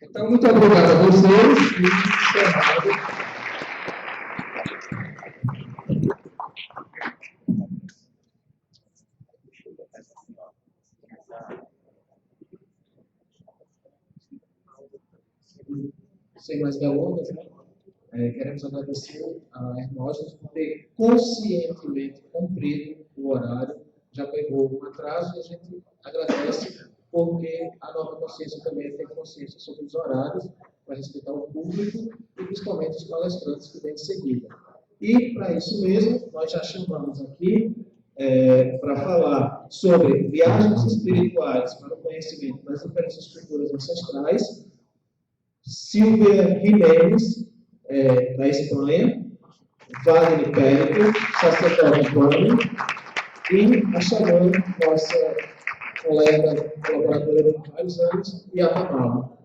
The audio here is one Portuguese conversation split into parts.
Então, muito obrigado a vocês e encerrado. Sem mais delongas, né? Queremos agradecer a Hermógenes por ter conscientemente cumprido o horário, já pegou um atraso e a gente agradece porque a nova consciência também tem consciência sobre os horários para respeitar o público e principalmente os palestrantes que vêm de seguida. E para isso mesmo, nós já chamamos aqui para falar sobre viagens espirituais para o conhecimento das diferentes culturas ancestrais, Silvia Jiménez, da Espanha, Wagner Pérez, sacerdote urbano, e a xamã, nossa colega, colaboradora de vários anos, Yatamala.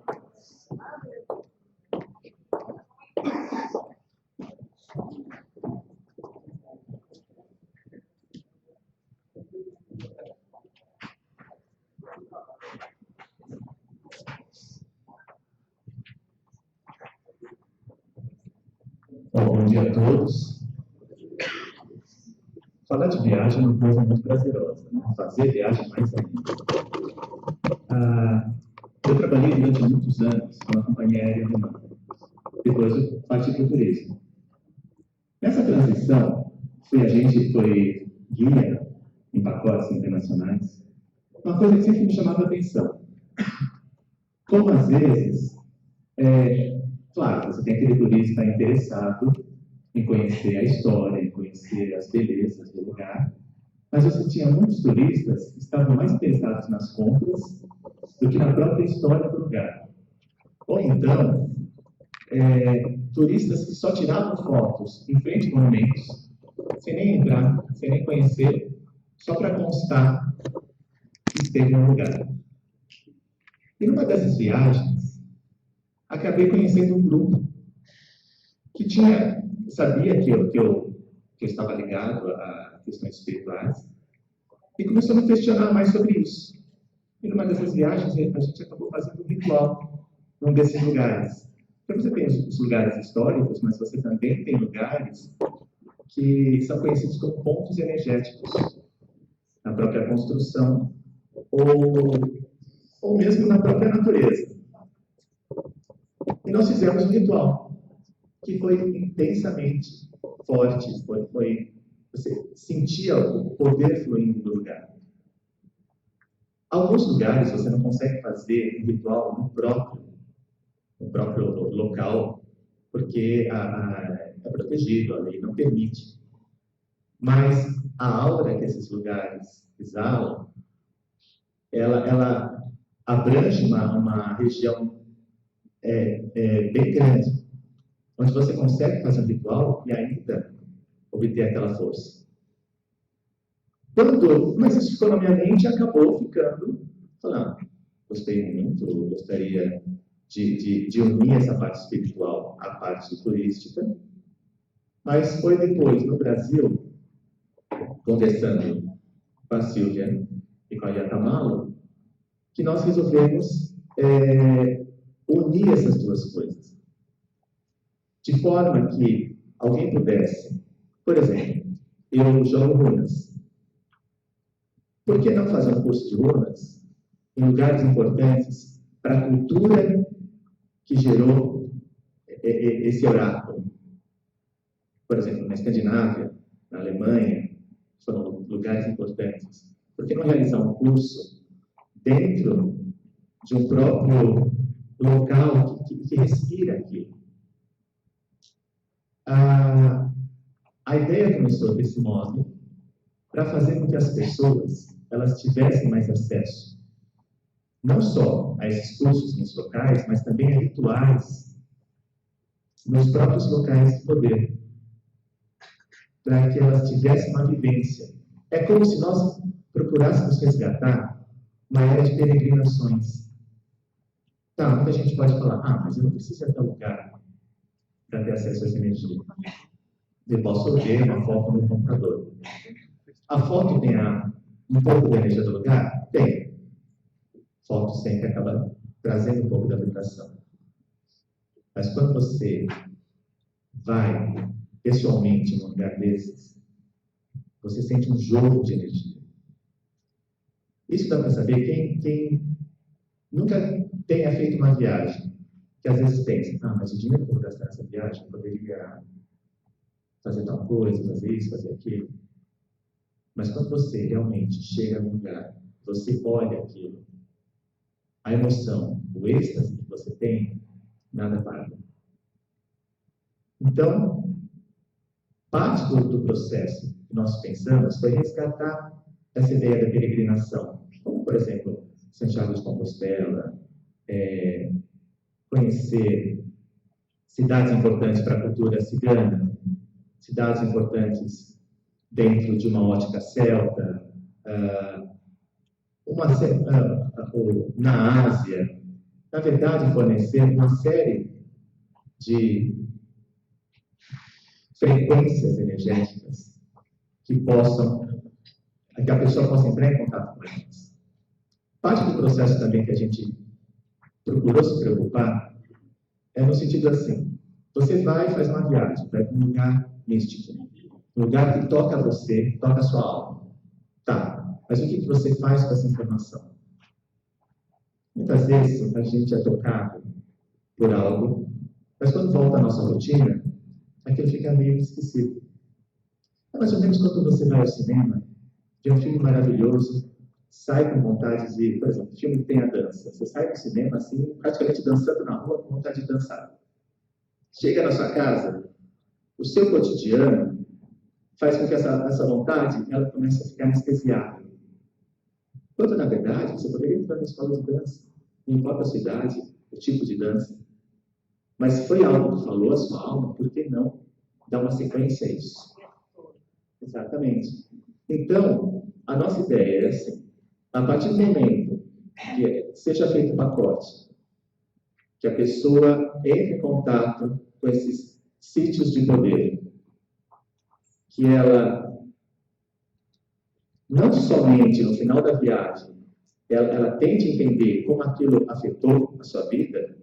Bom dia a todos. Falar de viagem é uma coisa muito prazerosa, né? Fazer viagem mais ainda. Eu trabalhei durante muitos anos com a companhia aérea alemã. Depois eu parti para o turismo. Nessa transição, foi guia em pacotes internacionais. Uma coisa que sempre me chamava a atenção. Como às vezes, claro, você tem aquele turista interessado em conhecer a história, em conhecer as belezas do lugar, mas você tinha muitos turistas que estavam mais interessados nas compras do que na própria história do lugar. Ou então, turistas que só tiravam fotos em frente a monumentos, sem nem entrar, sem nem conhecer, só para constar que esteve no lugar. E numa dessas viagens, acabei conhecendo um grupo que sabia que eu estava ligado a questões espirituais e começou a me questionar mais sobre isso. E numa dessas viagens, a gente acabou fazendo um ritual num desses lugares. Então, você tem os lugares históricos, mas você também tem lugares que são conhecidos como pontos energéticos na própria construção ou mesmo na própria natureza. E nós fizemos um ritual que foi intensamente forte, você sentia o poder fluindo do lugar. Alguns lugares você não consegue fazer um ritual no próprio local, porque é protegido, a lei não permite. Mas a aura que esses lugares exalam, ela abrange uma região bem grande, onde você consegue fazer um ritual e ainda obter aquela força. Mas isso ficou na minha mente e acabou ficando, falando, gostei muito, gostaria de unir essa parte espiritual à parte turística, mas foi depois, no Brasil, conversando com a Silvia e com a Yatamala, que nós resolvemos unir essas duas coisas. De forma que alguém pudesse, por exemplo, eu jogo runas. Por que não fazer um curso de runas em lugares importantes para a cultura que gerou esse oráculo? Por exemplo, na Escandinávia, na Alemanha, foram lugares importantes. Por que não realizar um curso dentro de um próprio local que respira aquilo? A ideia começou desse modo para fazer com que as pessoas elas tivessem mais acesso não só a esses cursos nos locais, mas também a rituais nos próprios locais de poder, para que elas tivessem uma vivência. É como se nós procurássemos resgatar uma era de peregrinações. Tá, muita gente pode falar, mas eu não preciso ir até lugar para ter acesso a essa energia. Eu posso ver uma foto no computador. A foto tem um pouco da energia do lugar? Tem. Foto sempre acaba trazendo um pouco da vibração. Mas quando você vai pessoalmente num lugar desses, você sente um jogo de energia. Isso dá para saber quem nunca tenha feito uma viagem, que às vezes pensa, mas o dinheiro que eu vou gastar nessa viagem, eu poderia fazer tal coisa, fazer isso, fazer aquilo. Mas quando você realmente chega num lugar, você olha aquilo, a emoção, o êxtase que você tem, nada paga. Então, parte do processo que nós pensamos foi resgatar essa ideia da peregrinação. Como, por exemplo, Santiago de Compostela, conhecer cidades importantes para a cultura cigana, cidades importantes dentro de uma ótica celta, na Ásia, na verdade, fornecer uma série de frequências energéticas que a pessoa possa entrar em contato com elas. Parte do processo também que a gente procurou se preocupar é no sentido assim: você vai e faz uma viagem, vai para um lugar místico, um lugar que toca você, toca a sua alma. Tá, mas o que você faz com essa informação? Muitas vezes a gente é tocado por algo, mas quando volta à nossa rotina, aquilo fica meio esquecido. É mais ou menos quando você vai ao cinema, vê um filme maravilhoso, sai com vontade de, por exemplo, filme que tem a dança. Você sai do cinema assim, praticamente dançando na rua, com vontade de dançar. Chega na sua casa, o seu cotidiano faz com que essa vontade ela comece a ficar anestesiada. Quando, na verdade, você poderia entrar na escola de dança, não importa a sua idade, o tipo de dança. Mas se foi algo que falou a sua alma, por que não dar uma sequência a isso? Exatamente. Então, a nossa ideia é assim: a partir do momento que seja feito o pacote, que a pessoa entre em contato com esses sítios de poder, que ela não somente no final da viagem ela tente entender como aquilo afetou a sua vida,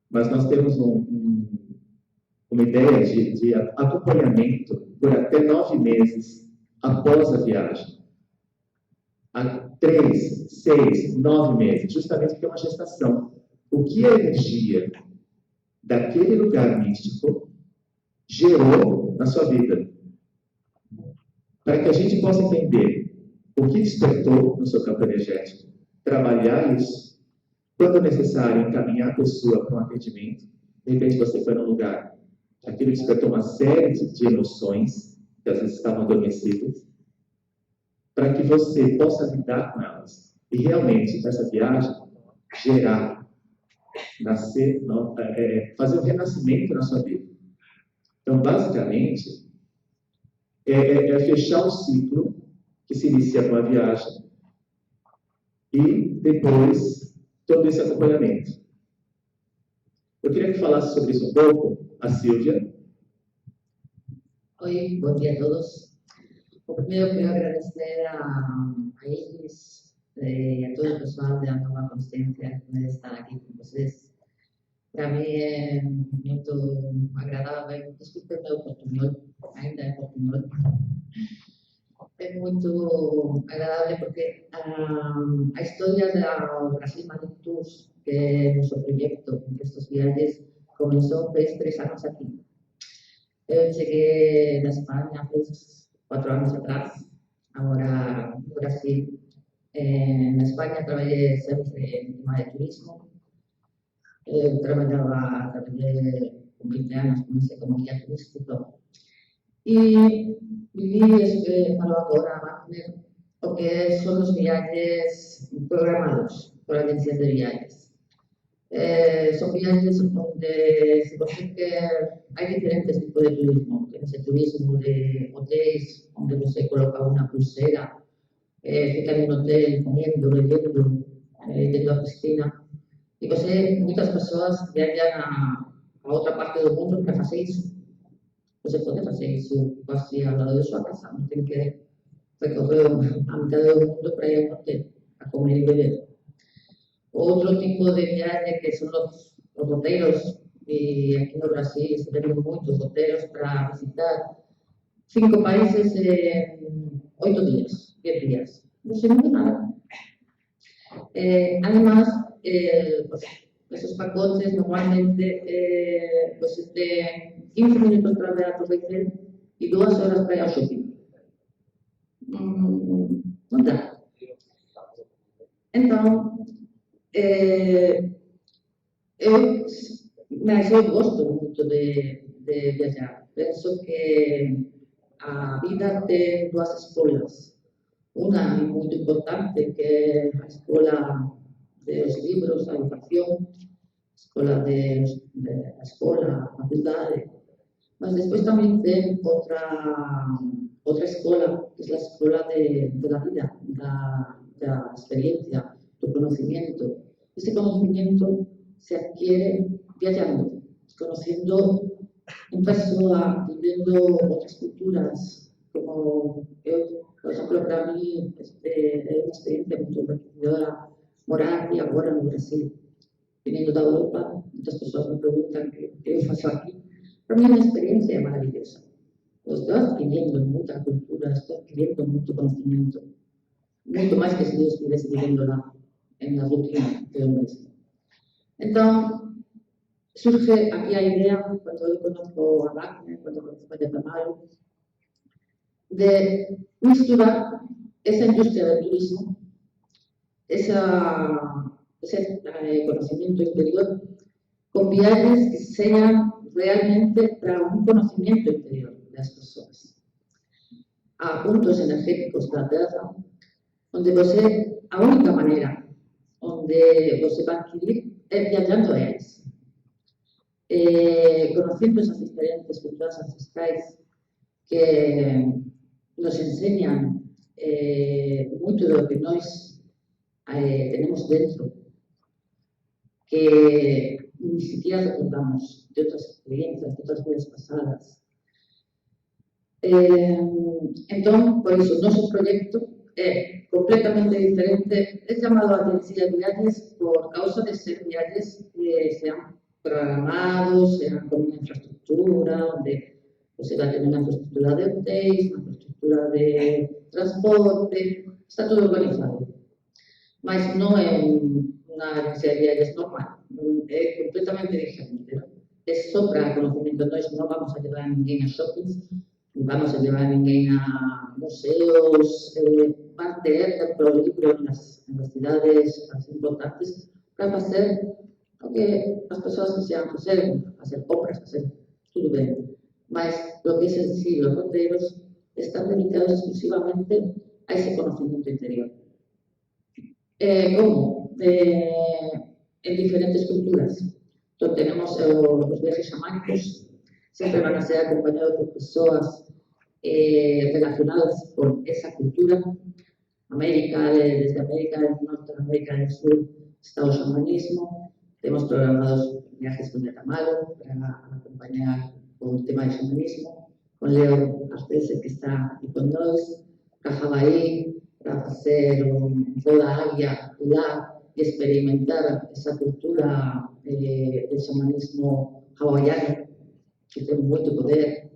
mas nós temos uma ideia de acompanhamento por até 9 meses após a viagem. Há 3, 6, 9 meses, justamente porque é uma gestação. O que a energia daquele lugar místico gerou na sua vida? Para que a gente possa entender o que despertou no seu campo energético, trabalhar isso, quando necessário, encaminhar a pessoa para um atendimento. De repente você foi num lugar, aquilo despertou uma série de emoções que às vezes estavam adormecidas, para que você possa lidar com elas. E realmente, essa viagem, gerar, nascer, fazer o renascimento na sua vida. Então, basicamente, é fechar o ciclo que se inicia com a viagem e depois todo esse acompanhamento. Eu queria que falasse sobre isso um pouco a Silvia. Oi, bom dia a todos. Primeiro, quero agradecer a eles, a todo o pessoal da Nova Consciência por estar aqui com vocês. Para mim é muito agradável. Desculpe o meu portunhol, ainda é portunhol. É muito agradável porque a história da Brasil Magic Tours, que é nosso projeto de estes viajes, começou faz 3 anos aqui. Eu cheguei na Espanha faz 4 anos atrás, agora no Brasil. Na Espanha trabalhei sempre em tema de turismo. Eu trabalhei com 20 anos, comecei como guia turístico. E vivi, falo agora, o que são os viajes programados por agências de viagens. São viagens onde, se você quer, há diferentes tipos de turismo. Tem esse turismo de hotéis, onde você coloca uma pulseira, fica no hotel comendo, bebendo, dentro da piscina. E muitas pessoas viajam a outra parte do mundo para fazer isso. Você pode fazer isso quase ao lado de sua casa, não tem que recorrer a metade do mundo para ir ao hotel, a comer e beber. Outro tipo de viagem que são os roteiros e aqui no Brasil recebemos muitos roteiros para visitar 5 países em 8 días, 10 días. No se mueve nada. Además, pues, esos pacotes normalmente pues es de 15 minutos para ver a Torre Eiffel y 2 horas para ir ao shopping. Non dá. Então, eu gosto muito de viajar. Penso que a vida tem 2 escolas. Uma muito importante, que é a escola dos livros, a educação, a escola a escola, a faculdade. Mas depois também tem outra escola, que é a escola da vida, da experiência, do conhecimento. Esse conhecimento se adquiere viajando, conociendo en persona, viviendo otras culturas, como yo, por ejemplo, para mí es una experiencia muy enriquecedora morar aquí ahora en Brasil. Viniendo de Europa, muchas personas me preguntan qué yo faço aquí. Para mí es una experiencia maravillosa. Estoy adquiriendo mucha cultura, estoy adquiriendo mucho conocimiento. Mucho más que si yo estuviese viviendo en la rutina de un mes. Entonces, surge aquí la idea, cuando yo conozco a Wagner, cuando conozco a Yatamaro, de misturar esa industria del turismo, ese conocimiento interior, con viajes que sean realmente para un conocimiento interior de las personas, a puntos energéticos de la Tierra, donde você, a única maneira onde você vai adquirir é viajando a eles. Conociendo esas diferentes culturas ancestrais que nos enseñan mucho de lo que nós tenemos dentro, que ni siquiera recordamos de otras experiencias, de otras vidas pasadas. Entonces, por eso, nuestro proyecto es completamente diferente. Es llamado Agencia de Viajes por causa de ser viajes que sean programados, sean con una infraestructura, donde pues, se va a tener una infraestructura de hoteles, una infraestructura de transporte, está todo organizado. Mas no es una agencia de viajes normal, es completamente diferente. ¿No? Es só para conocimiento, no vamos a llevar a ninguém a shoppings, vamos a llevar a ninguém a museos, van a tener libros en las ciudades más importantes para hacer lo que las personas quisieran hacer compras, hacer todo bien. Mas lo que es en sí, los roteiros están dedicados exclusivamente a ese conocimiento interior. ¿Cómo? En diferentes culturas. Entonces tenemos los viajes chamánicos, siempre van a ser acompañados por personas relacionadas con esa cultura. Desde América del Norte, América del Sur, está el chamanismo. Tenemos programados viajes con Yatamaro para acompañar con el tema del chamanismo, con Leo Artese, que está aquí con nosotros, Cajabaí, para hacer un boda águia y experimentar esa cultura del chamanismo hawaiano, que tiene mucho poder.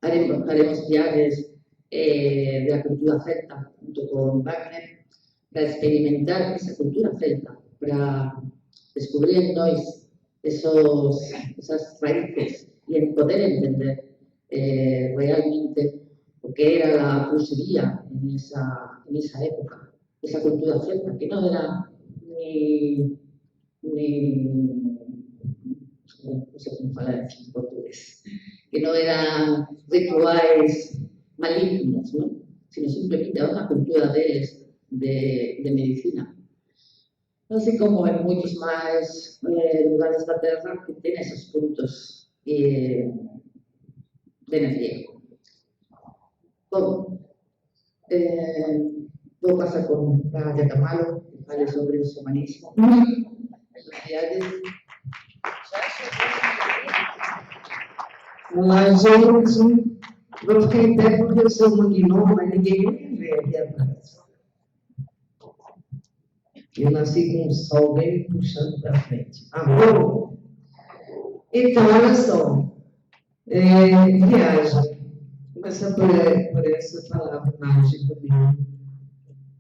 Haremos viajes de la cultura celta junto con Wagner para experimentar esa cultura celta, para descubrir en nosotros esas raíces y en poder entender realmente lo que era la brujería en esa época, esa cultura celta, que no era no sé cómo hablar en portugués, que no eran rituales malignos, ¿no? Sino simplemente era una cultura de medicina. Así como en muchos más lugares de la Tierra que tienen esos puntos de energía. Bueno, voy a pasar con la Yatamaro, que habla sobre el shamanismo. Olá, gente. Eu fiquei em pé porque eu sou uma guinoma, mas ninguém me vê aqui atrás. Eu nasci com o sol bem puxando para frente. Amor, Então, olha só, viagem. Vou começar por essa palavra mágica mesmo.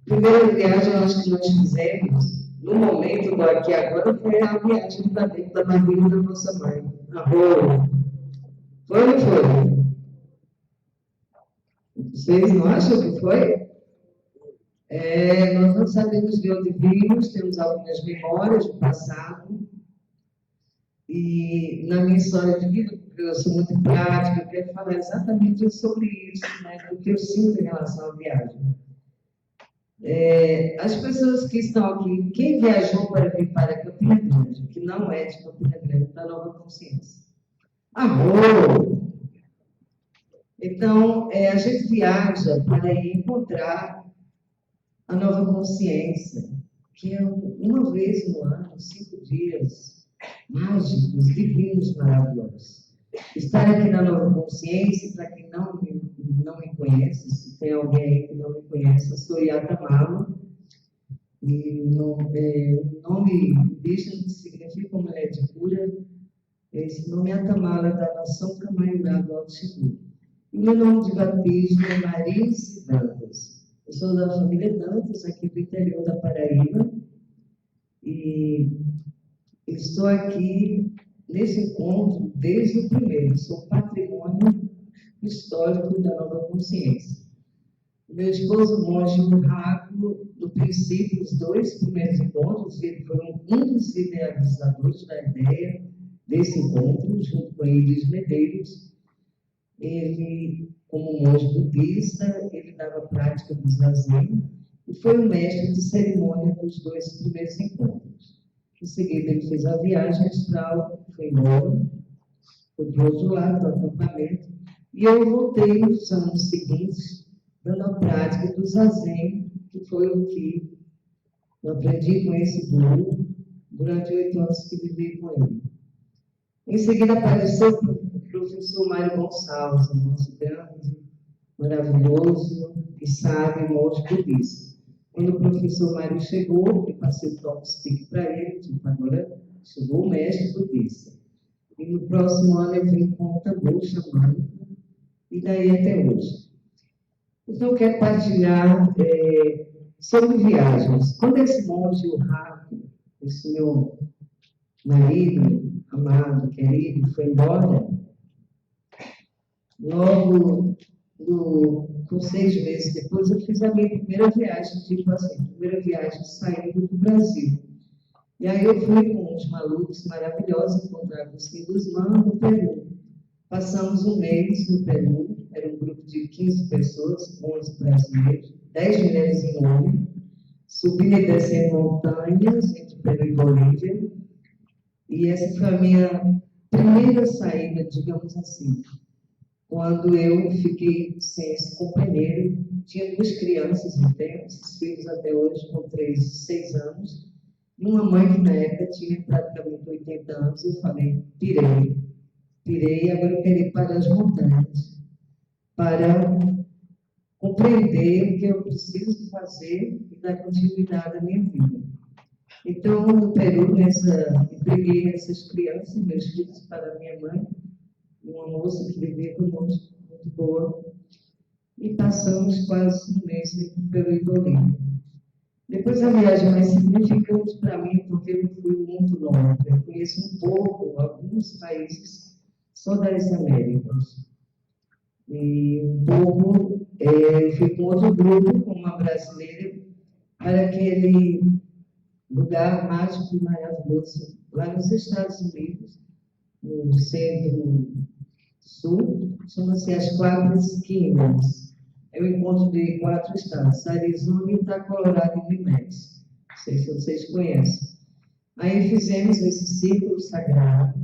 Primeira viagem, eu acho que nós fizemos, no momento do aqui agora, foi a viagem para dentro da barriga da nossa mãe, na rua. Foi ou não foi? Vocês não acham que foi? Nós não sabemos de onde vimos, temos algumas memórias do passado. E na minha história de vida, porque eu sou muito prática, eu quero falar exatamente sobre isso, né, do que eu sinto em relação à viagem. As pessoas que estão aqui, quem viajou para vir para Campina Grande, que não é de Campina Grande, da Nova Consciência? Amor! Então, a gente viaja para encontrar a Nova Consciência, que é uma vez no ano, 5 dias, mágicos, divinos, maravilhosos. Estar aqui na Nova Consciência, para quem não me conhece, se tem alguém aí que não me conhece, eu sou Yatamala, e o nome indígena significa mulher de cura. Esse nome é Yatamala, da nação Camaiurá do Alto Xingu. E meu nome de batismo é Marice Dantas. Eu sou da família Dantas, aqui do interior da Paraíba, e estou aqui nesse encontro desde o primeiro, sou patrimônio histórico da Nova Consciência. Meu esposo, monge Urrago, no princípio, os 2 primeiros encontros, ele foi um dos idealizadores da ideia desse encontro, junto com Iris Medeiros. Ele, como monge budista, ele dava prática do zazen e foi o mestre de cerimônia dos 2 primeiros encontros. Em seguida, ele fez a viagem astral, foi embora, foi para o outro lado do acampamento, e eu voltei nos anos seguintes, dando a prática do zazen, que foi o que eu aprendi com esse guru durante 8 anos que vivi com ele. Em seguida, apareceu o professor Mário Gonçalves, o nosso grande, maravilhoso e sábio monge budista. Quando o professor Mário chegou, eu passei o talk stick para ele, tipo, agora chegou o mestre budista. E no próximo ano eu vim com o tambor xamânico, e daí até hoje. Então eu quero partilhar sobre viagens. Quando esse monge, o Rato, esse meu marido, amado, querido, foi embora, logo com 6 meses depois, eu fiz a minha primeira viagem, tipo assim, primeira viagem saindo do Brasil. E aí eu fui com uns malucos maravilhosos, encontrar com os Guzmán no Peru. Passamos um mês no Peru, era um grupo de 15 pessoas, 11 brasileiros, 10 mulheres e um homem, subindo e descendo montanhas entre Peru e Bolívia. E essa foi a minha primeira saída, digamos assim, quando eu fiquei sem esse companheiro. Tinha 2 crianças, não tenho esses filhos até hoje, com 3 e 6 anos, e uma mãe que na época tinha praticamente 80 anos. Eu falei, pirei, agora eu quero ir para as montanhas, para compreender o que eu preciso fazer e dar continuidade à minha vida. Então, no Peru, entreguei essas crianças, meus filhos, para a minha mãe, uma moça que vivia conosco, muito boa, e passamos quase um mês entre Peru e Bolívia. Depois a viagem mais significante para mim, porque eu fui muito longe, eu conheço um pouco, alguns países só das Américas. E um pouco, eu fui com outro grupo, com uma brasileira, para aquele lugar mágico e maravilhoso, lá nos Estados Unidos, no centro-sul, chama-se as 4 esquinas. É o encontro de 4 estados, Arizona, Utah, Colorado e New Mexico. Não sei se vocês conhecem. Aí fizemos esse círculo sagrado.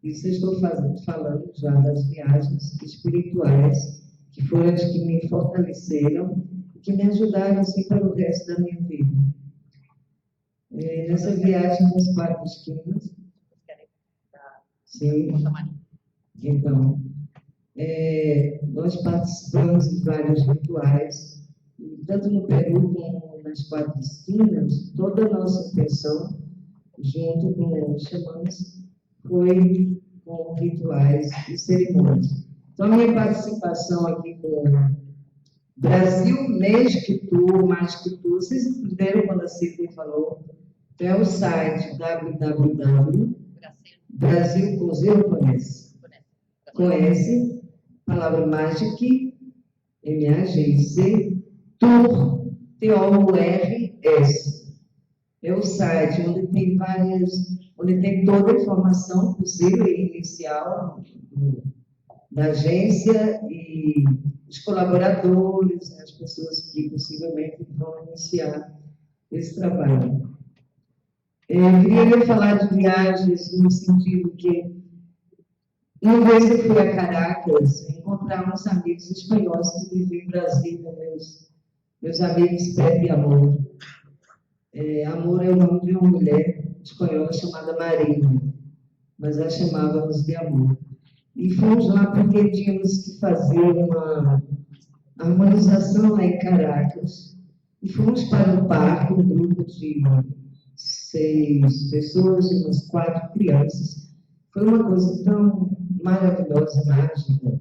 Isso eu estou falando já das viagens espirituais, que foram as que me fortaleceram, que me ajudaram assim para o resto da minha vida. Nessa viagem das 4 esquinas. Sim. Então, nós participamos de vários rituais, tanto no Peru como nas 4 esquinas. Toda a nossa intenção, junto com os xamãs, foi com rituais e cerimônias. Então, a minha participação aqui com Brasil Magic Tour, Magic Tour, vocês entenderam quando a Cida falou? Então, é o site www. Brasil com Z, conhece? Conhece? Palavra Magic, M-A-G-I-C, Tour, T-O-U-R-S. É o site onde tem onde tem toda a informação possível e inicial da agência e os colaboradores, as pessoas que possivelmente vão iniciar esse trabalho. Eu queria falar de viagens no sentido que, uma vez eu fui a Caracas encontrar uns amigos espanhóis que vivem em Brasília, meus amigos Pepe e Amor. Amor é o nome de uma mulher espanhola chamada Marina, mas ela chamava-nos de Amor. E fomos lá porque tínhamos que fazer uma harmonização lá em Caracas. E fomos para o parque, um grupo de 6 pessoas e umas 4 crianças. Foi uma coisa tão maravilhosa, mágica,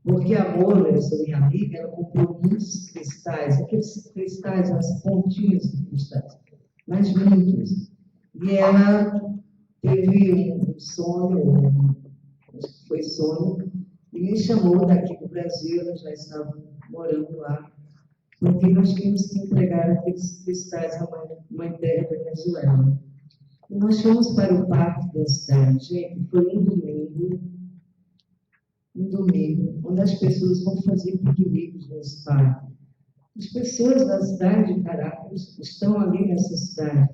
porque a Amor, essa minha amiga, ela comprou muitos cristais, aqueles cristais, as pontinhas de cristais, mas muitos. E ela teve um sonho, acho que foi sonho, e me chamou daqui do Brasil, ela já estava morando lá, porque nós tínhamos que entregar aqueles cristais à Mãe Terra Venezuela. E nós fomos para o parque da cidade, gente, foi um domingo, onde as pessoas vão fazer piqueniques nesse parque. As pessoas da cidade de Caracas estão ali nessa cidade.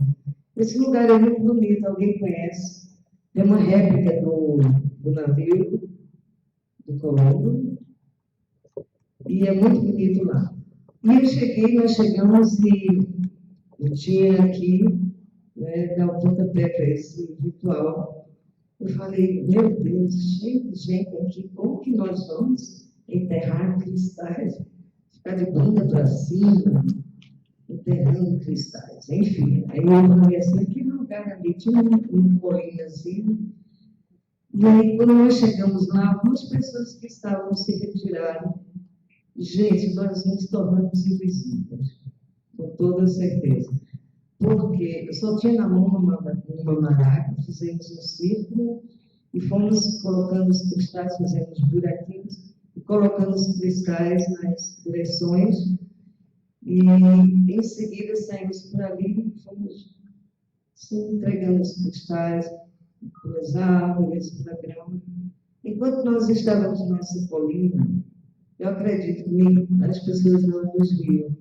Esse lugar é muito bonito, alguém conhece? É uma réplica do navio do Colombo, e é muito bonito lá. E nós chegamos e eu tinha aqui, dar o pontapé para esse ritual. Eu falei, meu Deus, gente aqui, como que nós vamos enterrar cristais? Ficar de bunda para cima, enterrando cristais. Enfim, aí eu falei assim, aquele lugar ali tinha um colinazinho. E aí, quando nós chegamos lá, algumas pessoas que estavam se retiraram. Gente, nós nos tornamos invisíveis, com toda certeza. Porque eu só tinha na mão uma maraca, fizemos um círculo e fomos colocando os cristais, fazemos buraquinhos e colocando os cristais nas direções. E em seguida saímos por ali e fomos entregando os cristais para as árvores, para a grama. Enquanto nós estávamos nessa colina, eu acredito que as pessoas não nos viam.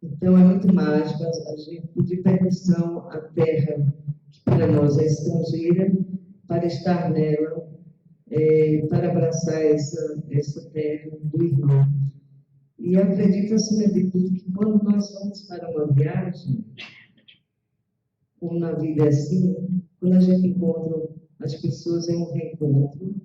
Então, é muito mágico, a gente pedir permissão à terra, que para nós é estrangeira, para estar nela, para abraçar essa terra do irmão. E acredito, acima de tudo, que quando nós vamos para uma viagem, como na vida é assim, quando a gente encontra as pessoas em um reencontro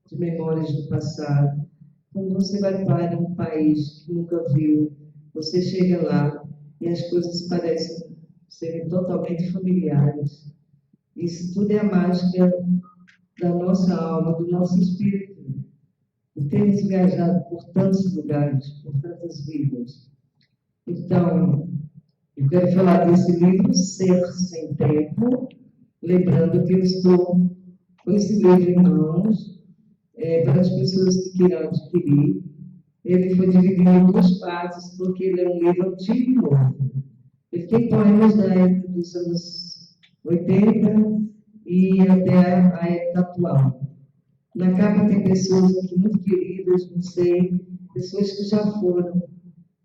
de memórias do passado, quando você vai para um país que nunca viu, você chega lá e as coisas parecem serem totalmente familiares. Isso tudo é a mágica da nossa alma, do nosso espírito. E temos viajado por tantos lugares, por tantas vidas. Então, eu quero falar desse livro, Ser Sem Tempo, lembrando que eu estou com esse livro em mãos, para as pessoas que queiram adquirir. Ele foi dividido em 2 partes, porque ele é um livro antigo e novo. Ele tem poemas da época dos anos 80 e até a época atual. Na capa tem pessoas aqui muito queridas, não sei, pessoas que já foram.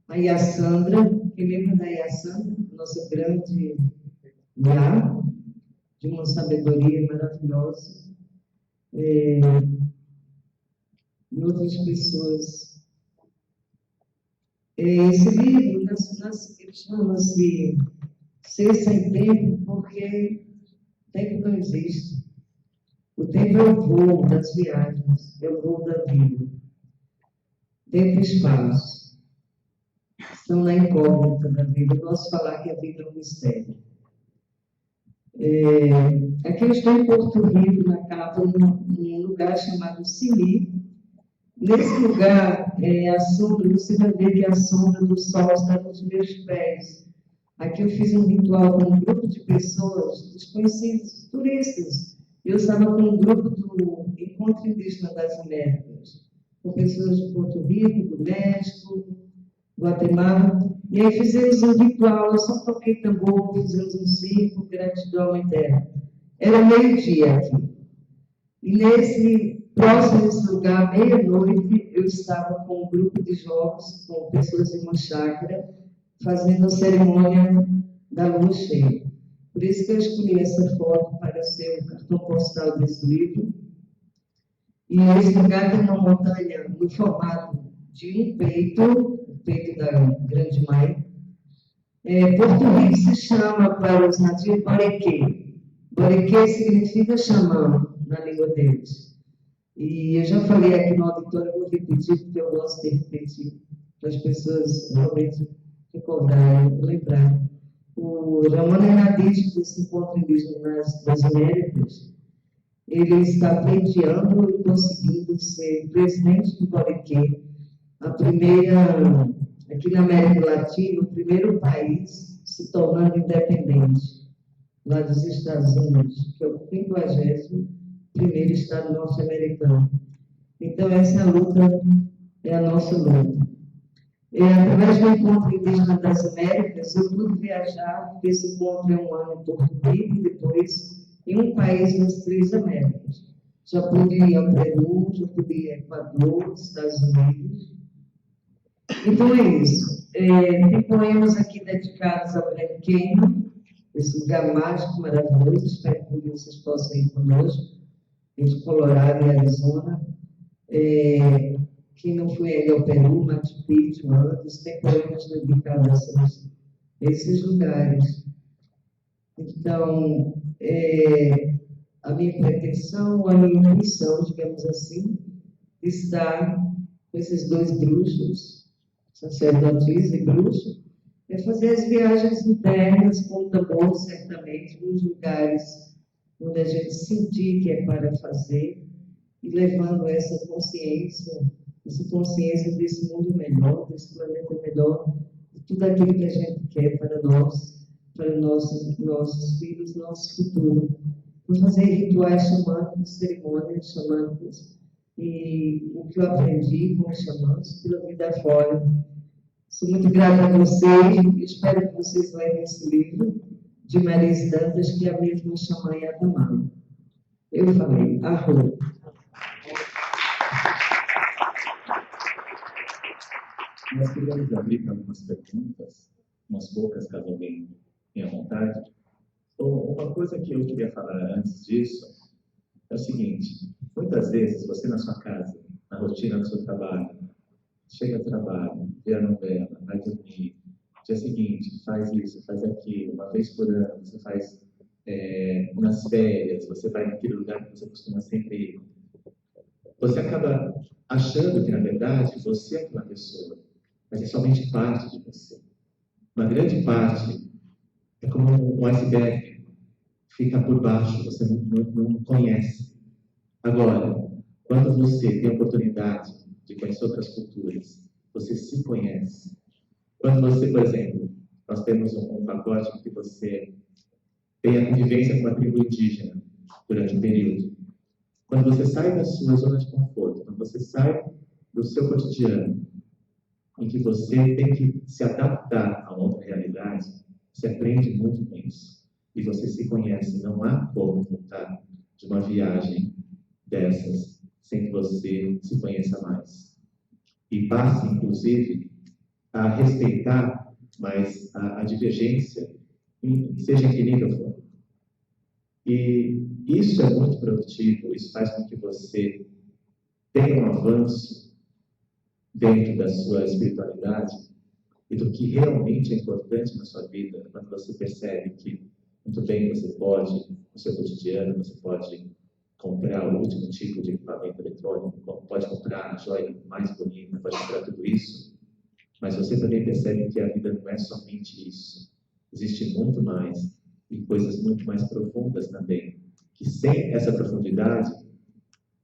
A Yassandra, quem lembra da Yassandra? Nossa grande lá, de uma sabedoria maravilhosa. E outras pessoas. Esse livro, ele chama-se Ser Sem Tempo, porque tempo não existe. O tempo é o voo das viagens, é o voo da vida. Tempo e espaço estão na incógnita da vida. Eu posso falar que a vida é um mistério. Aqui eu estou em Porto Rico, na Capa, num lugar chamado Simi. Nesse lugar, a sombra, você vai ver que a sombra do sol está nos meus pés. Aqui eu fiz um ritual com um grupo de pessoas desconhecidas, turistas. Eu estava com um grupo do Encontro Indígena das Américas, com pessoas de Porto Rico, do México, Guatemala. E aí fizemos um ritual, eu só toquei tambor, fizemos um círculo, gratidão eterna. Era meio-dia aqui. E nesse próximo desse lugar, meia-noite, eu estava com um grupo de jovens, com pessoas de uma chácara, fazendo a cerimônia da lua cheia. Por isso que eu escolhi essa foto para ser o cartão postal desse livro. E esse lugar tem uma montanha no formato de um peito, o peito da Grande Mãe. Porto Rico se chama para os nativos Borequê. Borequê significa xamã na língua deles. E eu já falei aqui no auditório, eu vou repetir, porque eu gosto de repetir, para as pessoas realmente recordarem, lembrarem. O Ramon Hernandes, desse encontro indígena nas Américas, ele está pleiteando e conseguindo ser presidente do Borequê, a primeira, aqui na América Latina, o primeiro país se tornando independente, lá dos Estados Unidos, que é o 51º estado norte-americano. Então, essa luta é a nossa luta. Através do Encontro Indígena das Américas, eu pude viajar, porque esse encontro é um ano em Porto Rico, e depois em um país nas 3 Américas. Já pude ir ao Peru, já pude ir ao Equador, Estados Unidos. Então é isso. Tem poemas aqui dedicados ao Grand Canyon, esse lugar mágico, maravilhoso. Espero que vocês possam ir conosco, de Colorado e Arizona. Quem não foi ainda ao Peru, Machu Picchu, antes, tem poemas dedicados a esses lugares. Então, a minha pretensão, a minha missão, digamos assim, está com esses 2 bruxos, sacerdotes e bruxos, é fazer as viagens internas com tambor, certamente, nos lugares onde a gente sentir que é para fazer, e levando essa consciência desse mundo melhor, desse planeta melhor, de tudo aquilo que a gente quer para nós, para nossos filhos, nosso futuro. Vou fazer rituais xamânicos, cerimônias xamânicas, e o que eu aprendi com os xamãs pela vida fora. Sou muito grata a vocês e espero que vocês leiam esse livro de Marise Dantas, que é a mesma xamã Yatamã. Eu falei, arroz. Nós queríamos abrir para algumas perguntas, umas poucas, caso alguém tenha vontade. Uma coisa que eu queria falar antes disso é o seguinte: muitas vezes você na sua casa, na rotina do seu trabalho, chega ao trabalho, vê a novela, vai dormir, dia seguinte faz isso, faz aquilo, uma vez por ano, você faz nas férias, você vai naquele lugar que você costuma sempre ir. Você acaba achando que, na verdade, você é aquela pessoa, mas é somente parte de você. Uma grande parte é como um iceberg, fica por baixo, você não conhece. Agora, quando você tem a oportunidade de conhecer outras culturas, você se conhece. Quando você, por exemplo, nós temos um pacote em que você tem a convivência com uma tribo indígena durante um período. Quando você sai da sua zona de conforto, quando você sai do seu cotidiano, em que você tem que se adaptar a outra realidade, você aprende muito com isso. E você se conhece. Não há como voltar de uma viagem dessas sem que você se conheça mais. E passe, inclusive, a respeitar mais a divergência, seja em que nível for. E isso é muito produtivo, isso faz com que você tenha um avanço dentro da sua espiritualidade e do que realmente é importante na sua vida, quando você percebe que, muito bem, você pode, no seu cotidiano, você pode comprar o último tipo de equipamento eletrônico, pode comprar a joia mais bonita, pode comprar tudo isso, mas você também percebe que a vida não é somente isso. Existe muito mais. e coisas muito mais profundas também, que sem essa profundidade,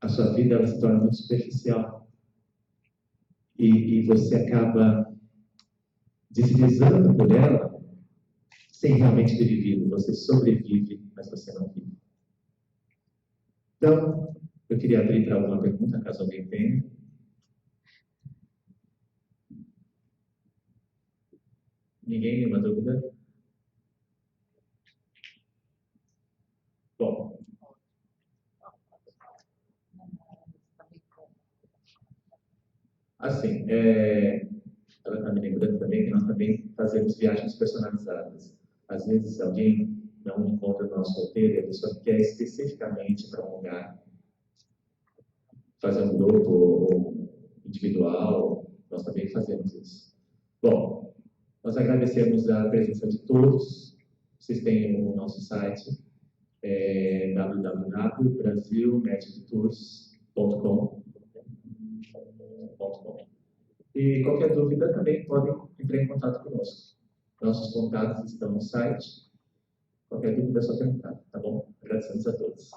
a sua vida ela se torna muito superficial. E você acaba deslizando por ela sem realmente ter vivido. Você sobrevive, mas você não vive. Então, eu queria abrir para alguma pergunta, caso alguém tenha. Ninguém? Nenhuma dúvida? Bom. Assim, ela está me lembrando também que nós também fazemos viagens personalizadas. Às vezes, alguém não encontra o nosso roteiro e a pessoa quer especificamente para um lugar, fazer um grupo ou individual, nós também fazemos isso. Bom, nós agradecemos a presença de todos. Vocês têm o nosso site, www.brasilmedictours.com. E qualquer dúvida também podem entrar em contato conosco. Nossos contatos estão no site. Qualquer dúvida é só perguntar, tá bom? Agradecemos a todos.